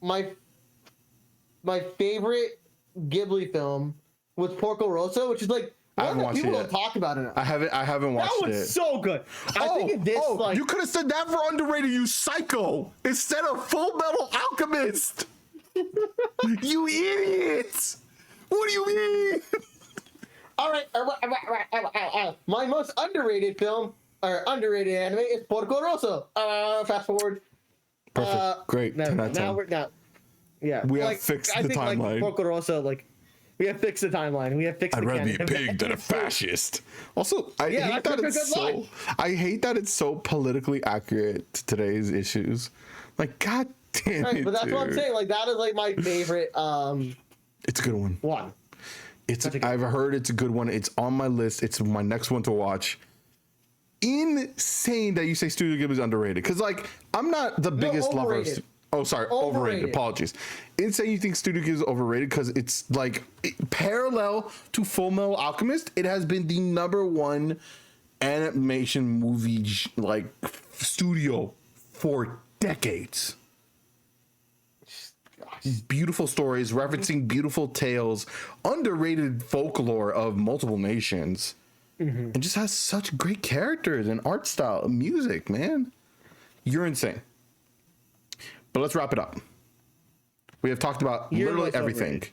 My favorite Ghibli film was Porco Rosso, which is like one that people don't talk about enough. I haven't watched it. That was so good. I think this like you could have said that for underrated, you psycho, instead of Full Metal Alchemist. You idiots! What do you mean? All right. My most underrated film or underrated anime is Porco Rosso. Fast forward. Perfect. Great. No, 10 out of 10. now we're now. Yeah, We have fixed the timeline. Like Porco Rosso, like we have fixed the timeline. We have fixed. I'd the rather be a canon. pig than a fascist. Also, I Yeah, hate that that's a it's good so. line. I hate that it's so politically accurate to today's issues. Like, god damn Right, it, but that's dude. what I'm saying. Like that is like my favorite It's a good one. one. I've heard it's a good one. It's on my list. It's my next one to watch. Insane that you say Studio Ghibli's underrated. Because like I'm not the biggest lover of. overrated. Oh, sorry, overrated. Apologies. Insane you think Studio Ghibli is overrated because it's like parallel to Full Metal Alchemist. It has been the #1 animation movie like studio for decades. Beautiful stories, referencing beautiful tales, underrated folklore of multiple nations, and just has such great characters and art style, music. Man, you're insane. But let's wrap it up. We have talked about literally everything. Overrated.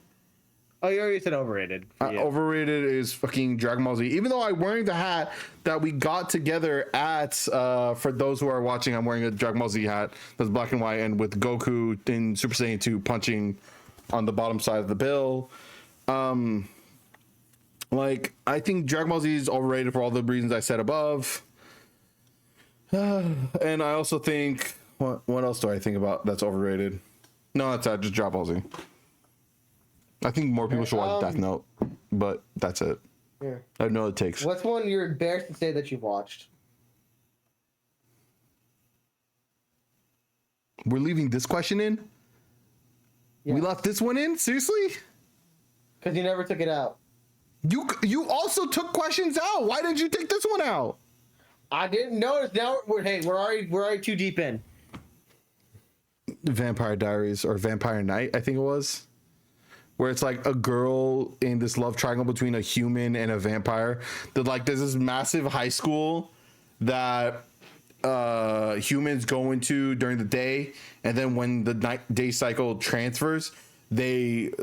Oh, you already said overrated. Overrated is fucking Dragon Ball Z. Even though I'm wearing the hat that we got together at, for those who are watching, I'm wearing a Dragon Ball Z hat that's black and white and with Goku in Super Saiyan 2 punching on the bottom side of the bill. Like, I think Dragon Ball Z is overrated for all the reasons I said above. And I also think, what else do I think about that's overrated? No, that's just Dragon Ball Z. I think more people should watch Death Note, but that's it. Yeah. I know it takes. What's one you're embarrassed to say that you've watched? We're leaving this question in? Yeah. We left this one in? Seriously? Because you never took it out. You also took questions out. Why didn't you take this one out? I didn't notice. Now we're already too deep in. Vampire Diaries or Vampire Night, I think it was. Where it's like a girl in this love triangle between a human and a vampire. That like there's this massive high school that humans go into during the day, and then when the day cycle transfers, the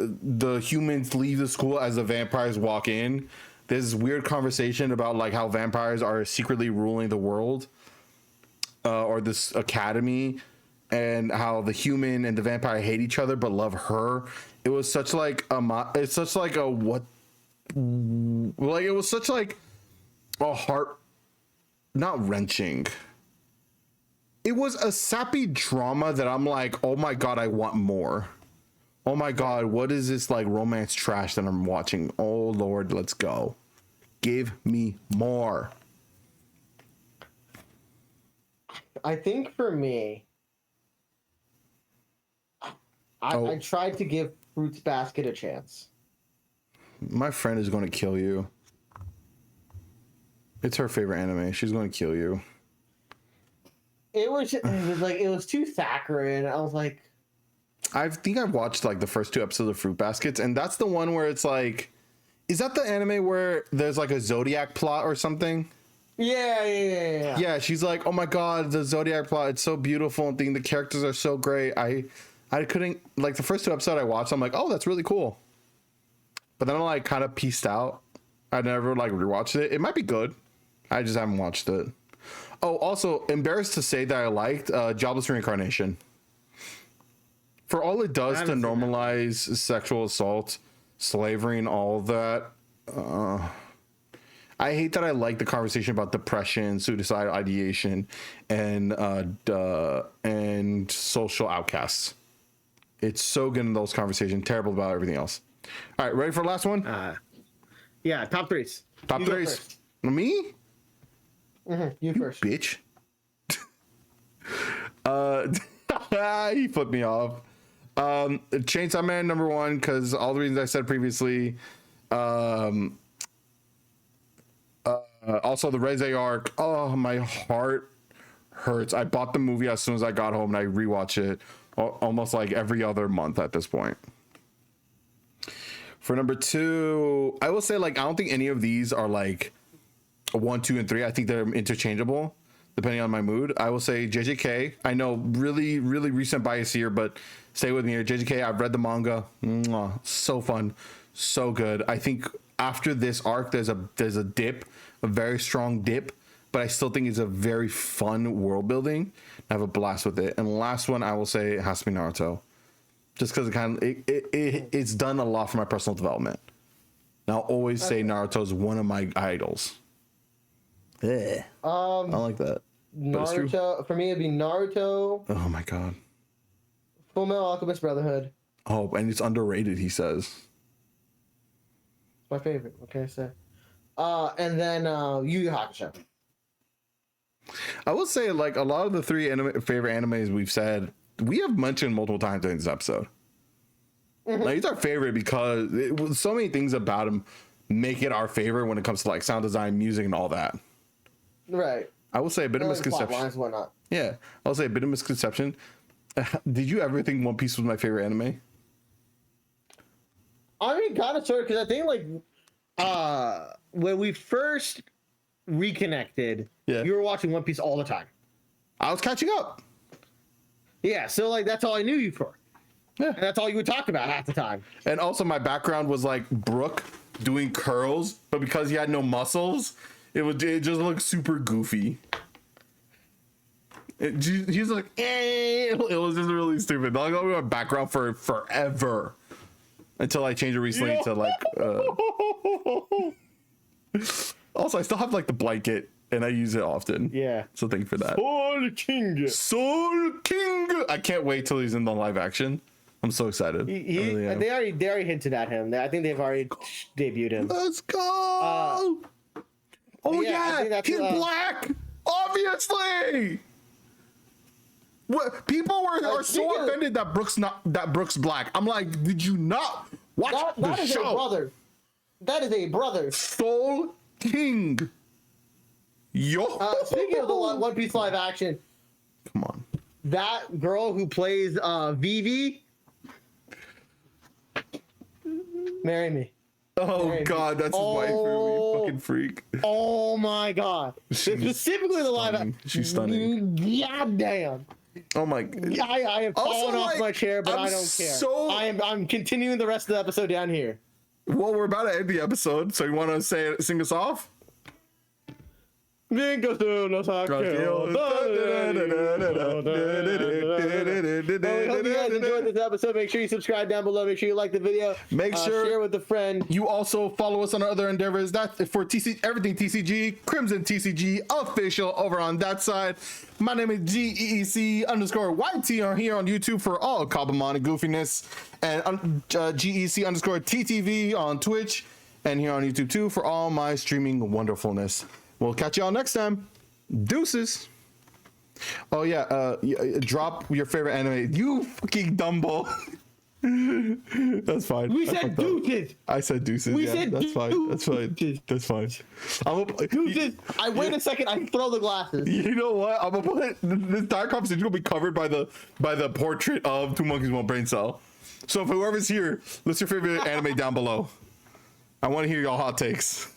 humans leave the school as the vampires walk in. There's this weird conversation about like how vampires are secretly ruling the world, or this academy, and how the human and the vampire hate each other but love her. It was such like a heart, not wrenching. It was a sappy drama that I'm like, oh my god, I want more. Oh my god, what is this like romance trash that I'm watching? Oh lord, let's go. Give me more. I think for me, I tried to give Fruits Basket a chance. My friend is going to kill you. It's her favorite anime. She's going to kill you. It was too saccharine. I was like, I think I've watched like the first 2 episodes of Fruit Baskets, and that's the one where it's like, is that the anime where there's like a Zodiac plot or something? Yeah. Yeah, she's like, oh my god, the Zodiac plot, it's so beautiful and the characters are so great. I couldn't, like the first 2 episodes I watched, I'm like, oh, that's really cool. But then I like kind of pieced out. I never like rewatched it. It might be good. I just haven't watched it. Oh, also embarrassed to say that I liked Jobless Reincarnation. For all it does to normalize sexual assault, slavery, and all of that, I hate that I like the conversation about depression, suicidal ideation, and social outcasts. It's so good in those conversations, terrible about everything else. All right, ready for the last one? Yeah, top threes. Top threes. Me? Mm-hmm. You first. Bitch. He flipped me off. Chainsaw Man #1 because all the reasons I said previously. Also the Reze arc. Oh, my heart hurts. I bought the movie as soon as I got home and I rewatch it almost like every other month at this point. For #2, I will say like I don't think any of these are like 1, 2, and 3. I think they're interchangeable depending on my mood. I will say JJK. I know really recent bias here, but stay with me here. JJK, I've read the manga. Mwah, so fun, so good. I think after this arc there's a dip, a very strong dip, but I still think it's a very fun world building. I have a blast with it. And the last one I will say it has to be Naruto, just because it's done a lot for my personal development. And I'll always say Naruto is one of my idols. Yeah, I like that. Naruto for me, it'd be Naruto. Oh my god. Full Metal Alchemist Brotherhood. Oh, and it's underrated, he says. It's my favorite. What can I say? And then Yu Yu Hakusho. I will say, like, a lot of the three favorite animes we've said, we have mentioned multiple times during this episode. Like, it's our favorite because so many things about him make it our favorite when it comes to like sound design, music, and all that. Right. I will say a bit of misconception. Lines, whatnot. Yeah, I'll say a bit of misconception. Did you ever think One Piece was my favorite anime? I mean, kind of sort of, because I think like when we first reconnected, you were watching One Piece all the time. I was catching up. Yeah, so like that's all I knew you for. Yeah, and that's all you would talk about half the time. And also, my background was like Brook doing curls, but because he had no muscles, it just looked super goofy. He's like, eh. It was just really stupid. I'll go with my background for forever until I changed it recently to like. Also, I still have like the blanket, and I use it often. Yeah. So thank you for that. Soul King. Soul King. I can't wait till he's in the live action. I'm so excited. They already hinted at him. I think they've already debuted him. Let's go. Oh yeah, he's black. Obviously. What people are so offended that Brooks black. I'm like, did you not watch the show? A brother. That is a brother. Soul King. Yo. Speaking of the One Piece live action, come on. That girl who plays Vivi. Marry me. Oh Marry god, me. that's his wife, you fucking freak. Oh my god. Specifically the live action. She's stunning. God damn. Oh my! I have fallen off my chair, but I don't care. I'm continuing the rest of the episode down here. Well, we're about to end the episode, so you want to sing us off? Hope you guys enjoyed this episode. Make sure you subscribe down below. Make sure you like the video. Make sure share with a friend. You also follow us on our other endeavors. That's for everything TCG, Crimson TCG official over on that side. My name is GEC_YT here on YouTube for all Kabamon and goofiness, and GEC_TTV on Twitch and here on YouTube too for all my streaming wonderfulness. We'll catch y'all next time. Deuces. Oh yeah, drop your favorite anime. You fucking Dumbo. That's fine. We said deuces. I said deuces. We said that's fine. That's fine. That's fine. Deuces. I wait a second. I throw the glasses. You know what? I'm gonna put this entire conversation will be covered by the portrait of Two Monkeys One Brain Cell. So if whoever's here, list your favorite anime down below. I want to hear y'all hot takes.